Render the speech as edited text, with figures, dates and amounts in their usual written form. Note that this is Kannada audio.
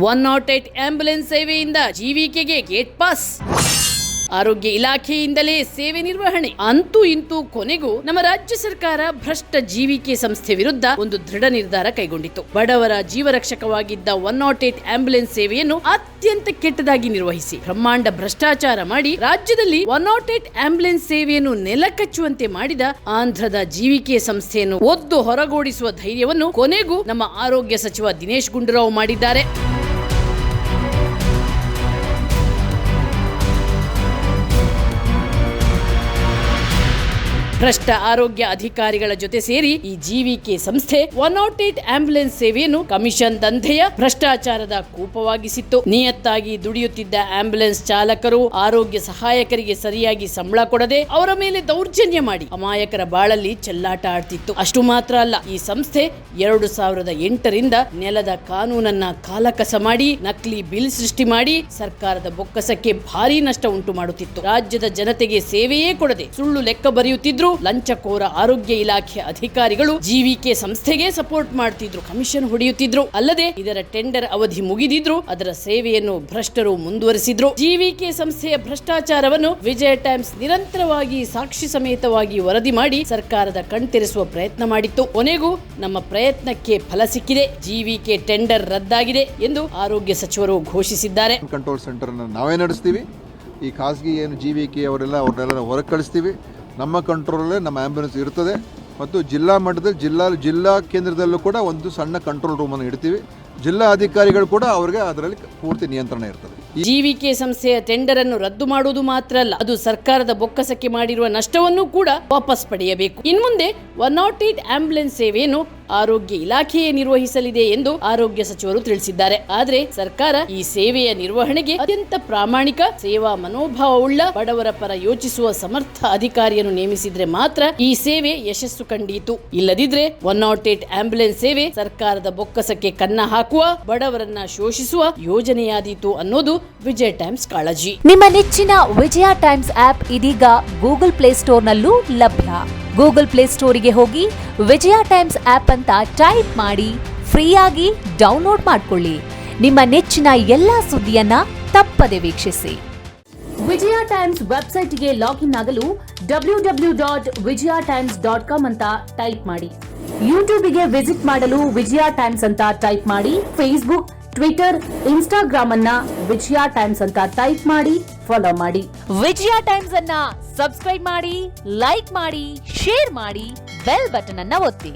108 ಆಂಬ್ಯುಲೆನ್ಸ್ ಸೇವೆಯಿಂದ ಜೀವಿಕೆಗೆ ಗೇಟ್ ಪಾಸ್. ಆರೋಗ್ಯ ಇಲಾಖೆಯಿಂದಲೇ ಸೇವೆ ನಿರ್ವಹಣೆ. ಅಂತೂ ಇಂತೂ ಕೊನೆಗೂ ನಮ್ಮ ರಾಜ್ಯ ಸರ್ಕಾರ ಭ್ರಷ್ಟ ಜೀವಿಕೆ ಸಂಸ್ಥೆ ವಿರುದ್ಧ ಒಂದು ದೃಢ ನಿರ್ಧಾರ ಕೈಗೊಂಡಿತ್ತು. ಬಡವರ ಜೀವರಕ್ಷಕವಾಗಿದ್ದ 108 ಆಂಬ್ಯುಲೆನ್ಸ್ ಸೇವೆಯನ್ನು ಅತ್ಯಂತ ಕೆಟ್ಟದಾಗಿ ನಿರ್ವಹಿಸಿ ಬ್ರಹ್ಮಾಂಡ ಭ್ರಷ್ಟಾಚಾರ ಮಾಡಿ ರಾಜ್ಯದಲ್ಲಿ 108 ಆಂಬ್ಯುಲೆನ್ಸ್ ಸೇವೆಯನ್ನು ನೆಲಕಚ್ಚುವಂತೆ ಮಾಡಿದ ಆಂಧ್ರದ ಜೀವಿಕೆ ಸಂಸ್ಥೆಯನ್ನು ಒದ್ದು ಹೊರಗೋಡಿಸುವ ಧೈರ್ಯವನ್ನು ಕೊನೆಗೂ ನಮ್ಮ ಆರೋಗ್ಯ ಸಚಿವ ದಿನೇಶ್ ಗುಂಡೂರಾವ್ ಮಾಡಿದ್ದಾರೆ. ಭ್ರಷ್ಟ ಆರೋಗ್ಯ ಅಧಿಕಾರಿಗಳ ಜೊತೆ ಸೇರಿ ಈ ಜೀವಿಕೆ ಸಂಸ್ಥೆ 108 ಆಂಬ್ಯುಲೆನ್ಸ್ ಸೇವೆಯನ್ನು ಕಮಿಷನ್ ದಂಧೆಯ ಭ್ರಷ್ಟಾಚಾರದ ಕೂಪವಾಗಿಸಿತ್ತು. ನಿಯತ್ತಾಗಿ ದುಡಿಯುತ್ತಿದ್ದ ಆಂಬ್ಯುಲೆನ್ಸ್ ಚಾಲಕರು ಆರೋಗ್ಯ ಸಹಾಯಕರಿಗೆ ಸರಿಯಾಗಿ ಸಂಬಳ ಕೊಡದೆ ಅವರ ಮೇಲೆ ದೌರ್ಜನ್ಯ ಮಾಡಿ ಅಮಾಯಕರ ಬಾಳಲ್ಲಿ ಚೆಲ್ಲಾಟ ಆಡ್ತಿತ್ತು. ಅಷ್ಟು ಮಾತ್ರ ಅಲ್ಲ, ಈ ಸಂಸ್ಥೆ 2008ರಿಂದ ನೆಲದ ಕಾನೂನನ್ನ ಕಾಲಕಸ ಮಾಡಿ ನಕಲಿ ಬಿಲ್ ಸೃಷ್ಟಿ ಮಾಡಿ ಸರ್ಕಾರದ ಬೊಕ್ಕಸಕ್ಕೆ ಭಾರಿ ನಷ್ಟ ಉಂಟು ಮಾಡುತ್ತಿತ್ತು. ರಾಜ್ಯದ ಜನತೆಗೆ ಸೇವೆಯೇ ಕೊಡದೆ ಸುಳ್ಳು ಲೆಕ್ಕ ಬರೆಯುತ್ತಿದ್ರು. ಲಂಚಕೋರ ಆರೋಗ್ಯ ಇಲಾಖೆ ಅಧಿಕಾರಿಗಳು ಜೀವಿಕೆ ಸಂಸ್ಥೆಗೆ ಸಪೋರ್ಟ್ ಮಾಡ್ತಿದ್ರು, ಕಮಿಷನ್ ಹೊಡೆಯುತ್ತಿದ್ರು. ಅಲ್ಲದೆ ಇದರ ಟೆಂಡರ್ ಅವಧಿ ಮುಗಿದಿದ್ರು ಅದರ ಸೇವೆಯನ್ನು ಭ್ರಷ್ಟರು ಮುಂದುವರಿಸಿದ್ರು. ಜೀವಿಕೆ ಸಂಸ್ಥೆಯ ಭ್ರಷ್ಟಾಚಾರವನ್ನು ವಿಜಯ ಟೈಮ್ಸ್ ನಿರಂತರವಾಗಿ ಸಾಕ್ಷಿ ಸಮೇತವಾಗಿ ವರದಿ ಮಾಡಿ ಸರ್ಕಾರದ ಕಣ್ತೆರೆಸುವ ಪ್ರಯತ್ನ ಮಾಡಿತ್ತು. ಕೊನೆಗೂ ನಮ್ಮ ಪ್ರಯತ್ನಕ್ಕೆ ಫಲ ಸಿಕ್ಕಿದೆ. ಜೀವಿಕೆ ಟೆಂಡರ್ ರದ್ದಾಗಿದೆ ಎಂದು ಆರೋಗ್ಯ ಸಚಿವರು ಘೋಷಿಸಿದ್ದಾರೆ. ಕಂಟ್ರೋಲ್ ಸೆಂಟರ್ ನಾವೇ ನಡೆಸ್ತೀವಿ. ಈ ಖಾಸಗಿ ಏನು ಜೀವಿಕೆ ಅವ್ರನ್ನೆಲ್ಲ ಹೊರಗೆ ಕಳಿಸ್ತೀವಿ. ನಮ್ಮ ಕಂಟ್ರೋಲಲ್ಲೇ ನಮ್ಮ ಆಂಬ್ಯುಲೆನ್ಸ್ ಇರ್ತದೆ ಮತ್ತು ಜಿಲ್ಲಾ ಮಟ್ಟದಲ್ಲಿ ಜಿಲ್ಲಾ ಕೇಂದ್ರದಲ್ಲೂ ಕೂಡ ಒಂದು ಸಣ್ಣ ಕಂಟ್ರೋಲ್ ರೂಮನ್ನು ಇಡ್ತೀವಿ. ಜಿಲ್ಲಾ ಅಧಿಕಾರಿಗಳು ಕೂಡ ಅವರಿಗೆ ಅದರಲ್ಲಿ ಪೂರ್ತಿ ನಿಯಂತ್ರಣ ಇರ್ತದೆ. ಜೀವಿಕೆ ಸಂಸ್ಥೆಯ ಟೆಂಡರ್ ಅನ್ನು ರದ್ದು ಮಾಡುವುದು ಮಾತ್ರ ಅಲ್ಲ, ಅದು ಸರ್ಕಾರದ ಬೊಕ್ಕಸಕ್ಕೆ ಮಾಡಿರುವ ನಷ್ಟವನ್ನು ಕೂಡ ವಾಪಸ್ ಪಡೆಯಬೇಕು. ಇನ್ಮುಂದೆ 108 ಆಂಬ್ಯುಲೆನ್ಸ್ ಸೇವೆಯನ್ನು ಆರೋಗ್ಯ ಇಲಾಖೆಯೇ ನಿರ್ವಹಿಸಲಿದೆ ಎಂದು ಆರೋಗ್ಯ ಸಚಿವರು ತಿಳಿಸಿದ್ದಾರೆ. ಆದರೆ ಸರ್ಕಾರ ಈ ಸೇವೆಯ ನಿರ್ವಹಣೆಗೆ ಅತ್ಯಂತ ಪ್ರಾಮಾಣಿಕ ಸೇವಾ ಮನೋಭಾವವುಳ್ಳ ಬಡವರ ಪರ ಯೋಚಿಸುವ ಸಮರ್ಥ ಅಧಿಕಾರಿಯನ್ನು ನೇಮಿಸಿದ್ರೆ ಮಾತ್ರ ಈ ಸೇವೆ ಯಶಸ್ಸು ಕಂಡೀತು. ಇಲ್ಲದಿದ್ರೆ 108 ಆಂಬ್ಯುಲೆನ್ಸ್ ಸೇವೆ ಸರ್ಕಾರದ ಬೊಕ್ಕಸಕ್ಕೆ ಕನ್ನ ಹಾಕುವ, ಬಡವರನ್ನ ಶೋಷಿಸುವ ಯೋಜನೆಯಾದೀತು ಅನ್ನೋದು ವಿಜಯ ಟೈಮ್ಸ್ ಕಾಳಜಿ. ನಿಮ್ಮ ನೆಚ್ಚಿನ ವಿಜಯ ಟೈಮ್ಸ್ ಆಪ್ ಇದೀಗ ಗೂಗಲ್ ಪ್ಲೇಸ್ಟೋರ್ನಲ್ಲೂ ಲಭ್ಯ. ಗೂಗಲ್ ಪ್ಲೇಸ್ಟೋರಿಗೆ ಹೋಗಿ ವಿಜಯ ಟೈಮ್ಸ್ ಆಪ್ ಅಂತ ಟೈಪ್ ಮಾಡಿ ಫ್ರೀಯಾಗಿ ಡೌನ್ಲೋಡ್ ಮಾಡಿಕೊಳ್ಳಿ. ನಿಮ್ಮ ನೆಚ್ಚಿನ ಎಲ್ಲಾ ಸುದ್ದಿಯನ್ನ ತಪ್ಪದೆ ವೀಕ್ಷಿಸಿ. ವಿಜಯ ಟೈಮ್ಸ್ ವೆಬ್ಸೈಟ್ಗೆ ಲಾಗಿನ್ ಆಗಲು www.vijayatimes.com ಅಂತ ಟೈಪ್ ಮಾಡಿ. ಯೂಟ್ಯೂಬ್ಗೆ ವಿಸಿಟ್ ಮಾಡಲು ವಿಜಯ ಟೈಮ್ಸ್ ಅಂತ ಟೈಪ್ ಮಾಡಿ. ಫೇಸ್ಬುಕ್, ಟ್ವಿಟರ್, ಇನ್ಸ್ಟಾಗ್ರಾಮ್ ಅನ್ನ ವಿಜಯ ಟೈಮ್ಸ್ ಅಂತ ಟೈಪ್ ಮಾಡಿ, ಫಾಲೋ ಮಾಡಿ. ವಿಜಯ ಟೈಮ್ಸ್ ಅನ್ನ ಸಬ್ಸ್ಕ್ರೈಬ್ ಮಾಡಿ, ಲೈಕ್ ಮಾಡಿ, ಶೇರ್ ಮಾಡಿ, ಬೆಲ್ ಬಟನ್ ಅನ್ನ ಒತ್ತಿ.